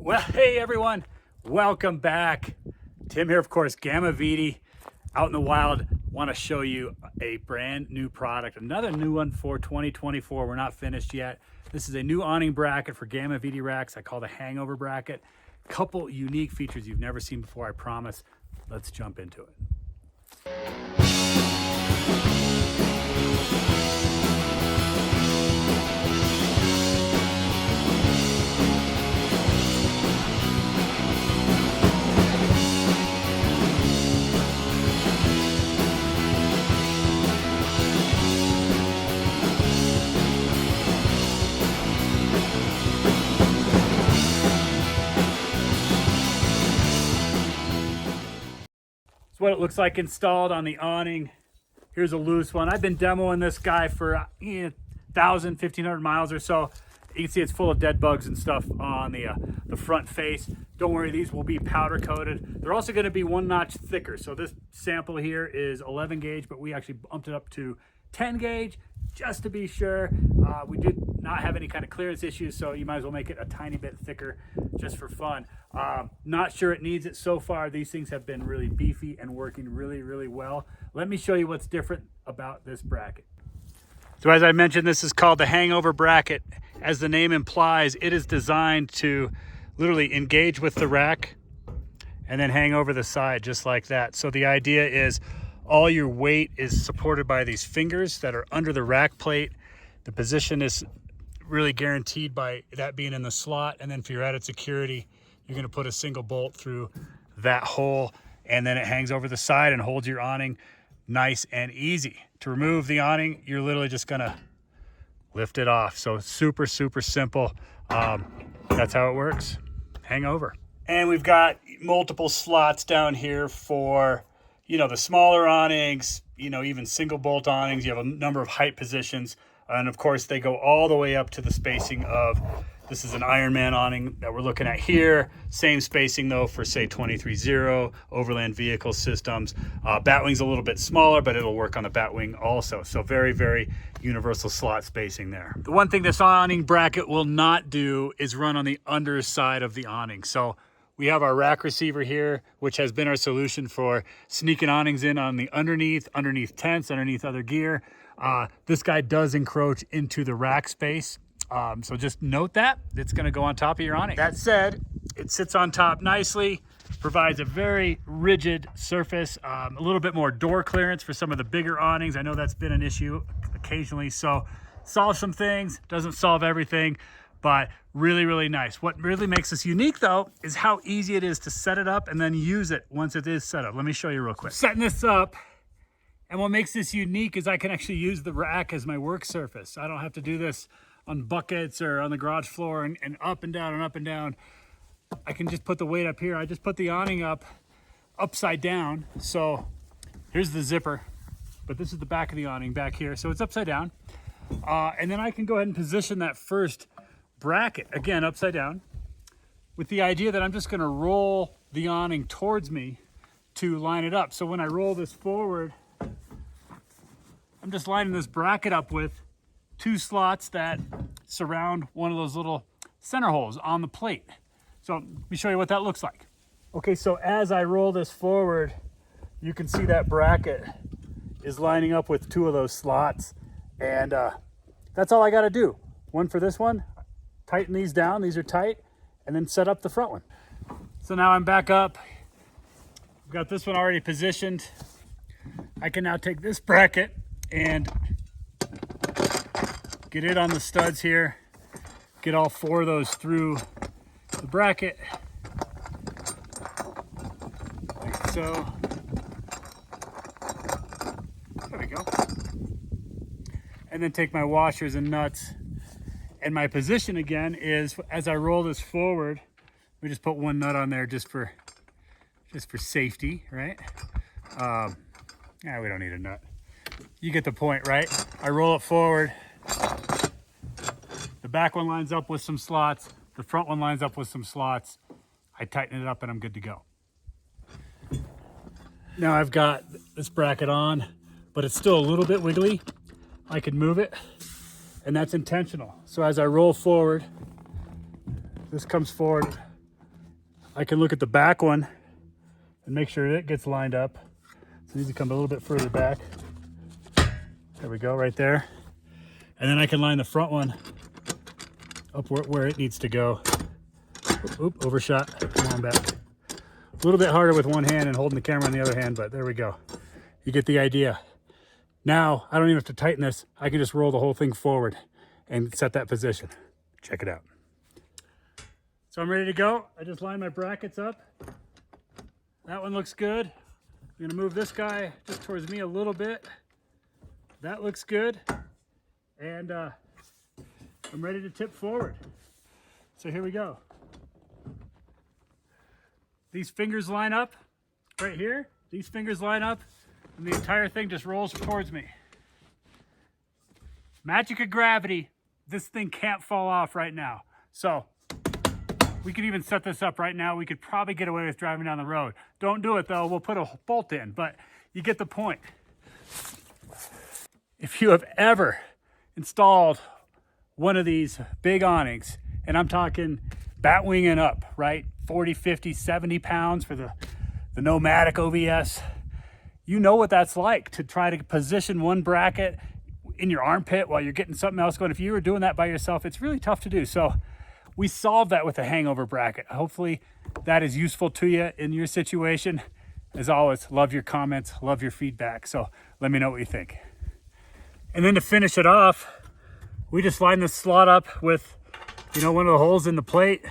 Well, hey everyone, welcome back. Tim here, of course, Gamma Vidi, out in the wild. Want to show you a brand new product, another new one for 2024. We're not finished yet. This is a new awning bracket for Gamma Vidi racks. I call the Hangover Bracket. Couple unique features you've never seen before, I promise. Let's jump into it. What it looks like installed on the awning. Here's a loose one. I've been demoing this guy for 1,000, 1,500 miles or so. You can see it's full of dead bugs and stuff on the front face. Don't worry, these will be powder coated. They're also going to be 1 notch thicker. So this sample here is 11 gauge, but we actually bumped it up to 10 gauge just to be sure. We did not have any kind of clearance issues, so you might as well make it a tiny bit thicker just for fun. Not sure it needs it so far. These things have been really beefy and working really, really well. Let me show you what's different about this bracket. So as I mentioned, this is called the Hangover Bracket. As the name implies, it is designed to literally engage with the rack and then hang over the side just like that. So the idea is all your weight is supported by these fingers that are under the rack plate. The position is really guaranteed by that being in the slot. And then for your added security, you're going to put a single bolt through that hole, and then it hangs over the side and holds your awning nice and easy. To remove the awning, you're literally just going to lift it off. So super, super simple. That's how it works. Hang over. And we've got multiple slots down here for, the smaller awnings, even single bolt awnings. You have a number of height positions. And of course, they go all the way up to the spacing of, this is an Ironman awning that we're looking at here. Same spacing though for say 23-0 overland vehicle systems. Batwing's a little bit smaller, but it'll work on the Batwing also. So very, very universal slot spacing there. The one thing this awning bracket will not do is run on the underside of the awning. So we have our rack receiver here, which has been our solution for sneaking awnings in on the underneath tents, underneath other gear. This guy does encroach into the rack space. So just note that it's going to go on top of your awning. That said, it sits on top nicely, provides a very rigid surface, a little bit more door clearance for some of the bigger awnings. I know that's been an issue occasionally. So solves some things, doesn't solve everything, but really, really nice. What really makes this unique though is how easy it is to set it up and then use it once it is set up. Let me show you real quick. Setting this up. And what makes this unique is I can actually use the rack as my work surface. I don't have to do this on buckets or on the garage floor and up and down and up and down. I can just put the weight up here. I just put the awning up upside down. So here's the zipper, but this is the back of the awning back here. So it's upside down. And then I can go ahead and position that first bracket, again, upside down, with the idea that I'm just gonna roll the awning towards me to line it up. So when I roll this forward, I'm just lining this bracket up with 2 slots that surround one of those little center holes on the plate. So let me show you what that looks like. Okay, so as I roll this forward, you can see that bracket is lining up with 2 of those slots. And that's all I gotta do. One for this one, tighten these down, these are tight, and then set up the front one. So now I'm back up. I've got this one already positioned. I can now take this bracket and get it on the studs here, get all 4 of those through the bracket, like so. There we go. And then take my washers and nuts. And my position again is, as I roll this forward, we just put 1 nut on there just for safety, right? We don't need a nut. You get the point, right? I roll it forward. The back one lines up with some slots. The front one lines up with some slots. I tighten it up and I'm good to go. Now I've got this bracket on, but it's still a little bit wiggly. I can move it, and that's intentional. So as I roll forward, this comes forward I can look at the back one and make sure it gets lined up. So it needs to come a little bit further back. There we go, right there. And then I can line the front one up where it needs to go. Oop, overshot. Come on back. A little bit harder with one hand and holding the camera in the other hand, but there we go. You get the idea. Now, I don't even have to tighten this. I can just roll the whole thing forward and set that position. Check it out. So I'm ready to go. I just lined my brackets up. That one looks good. I'm gonna move this guy just towards me a little bit. That looks good. And I'm ready to tip forward. So here we go. These fingers line up right here. These fingers line up and the entire thing just rolls towards me. Magic of gravity. This thing can't fall off right now. So we could even set this up right now. We could probably get away with driving down the road. Don't do it though. We'll put a bolt in, but you get the point. If you have ever installed one of these big awnings, and I'm talking bat winging up, right? 40, 50, 70 pounds for the Nomadic OVS. You know what that's like to try to position one bracket in your armpit while you're getting something else going. If you were doing that by yourself, it's really tough to do. So we solved that with a Hangover bracket. Hopefully that is useful to you in your situation. As always, love your comments, love your feedback. So let me know what you think. And then to finish it off, we just line this slot up with, you know, one of the holes in the plate,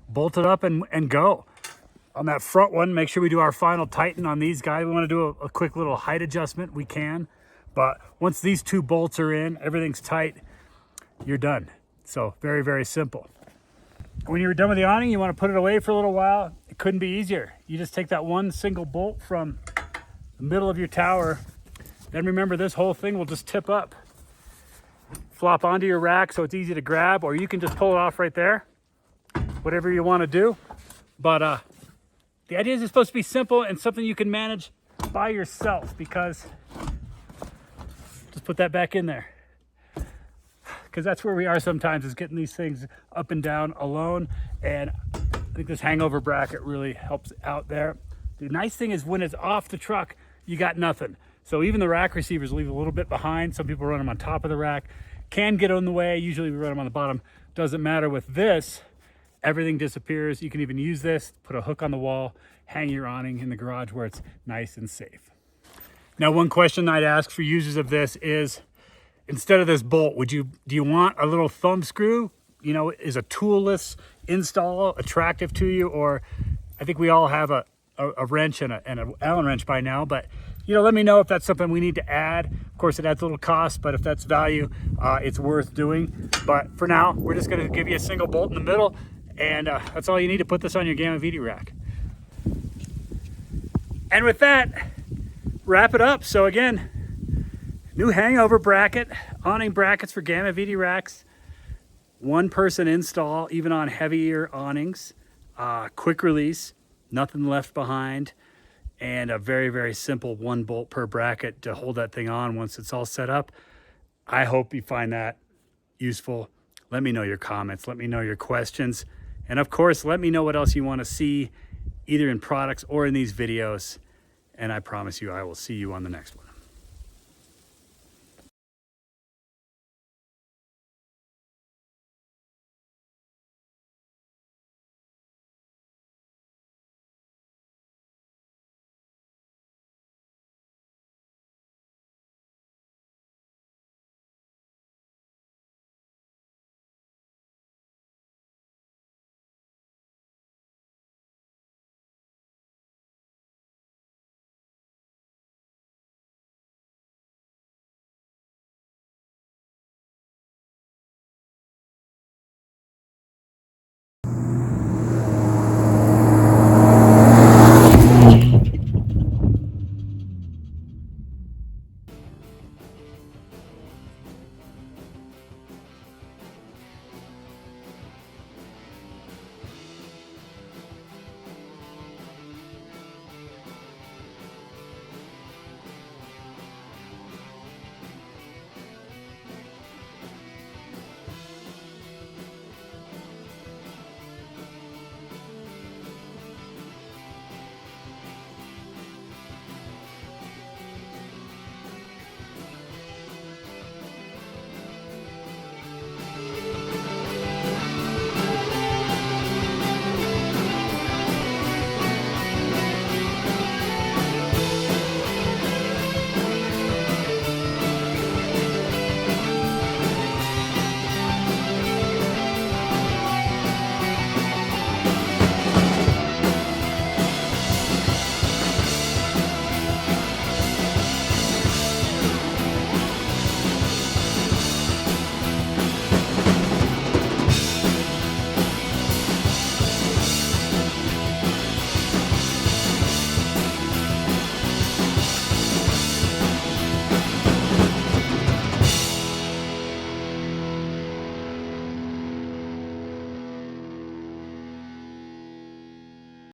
bolt it up and go. On that front one, make sure we do our final tighten on these guys. We want to do a quick little height adjustment. We can, but once these two bolts are in, everything's tight, you're done. So very, very simple. When you're done with the awning, you want to put it away for a little while. It couldn't be easier. You just take that one single bolt from the middle of your tower. Then remember, this whole thing will just tip up. Flop onto your rack so it's easy to grab, or you can just pull it off right there. Whatever you want to do. But the idea is it's supposed to be simple and something you can manage by yourself, because just put that back in there. Because that's where we are sometimes, is getting these things up and down alone. And I think this Hangover bracket really helps out there. The nice thing is when it's off the truck, you got nothing. So even the rack receivers leave a little bit behind. Some people run them on top of the rack. Can get in the way. Usually we run them on the bottom. Doesn't matter with this. Everything disappears. You can even use this, put a hook on the wall, hang your awning in the garage where it's nice and safe. Now, one question I'd ask for users of this is, instead of this bolt, do you want a little thumb screw? You know, is a toolless install attractive to you? Or I think we all have a wrench and an Allen wrench by now, but you know, let me know if that's something we need to add. Of course, it adds a little cost, but if that's value, it's worth doing. But for now, we're just gonna give you a single bolt in the middle, and that's all you need to put this on your Gamma VD rack. And with that, wrap it up. So again, new Hangover bracket, awning brackets for Gamma VD racks, one person install, even on heavier awnings, quick release, nothing left behind, and a very, very simple one bolt per bracket to hold that thing on once it's all set up. I hope you find that useful. Let me know your comments. Let me know your questions. And of course, let me know what else you want to see, either in products or in these videos. And I promise you, I will see you on the next one.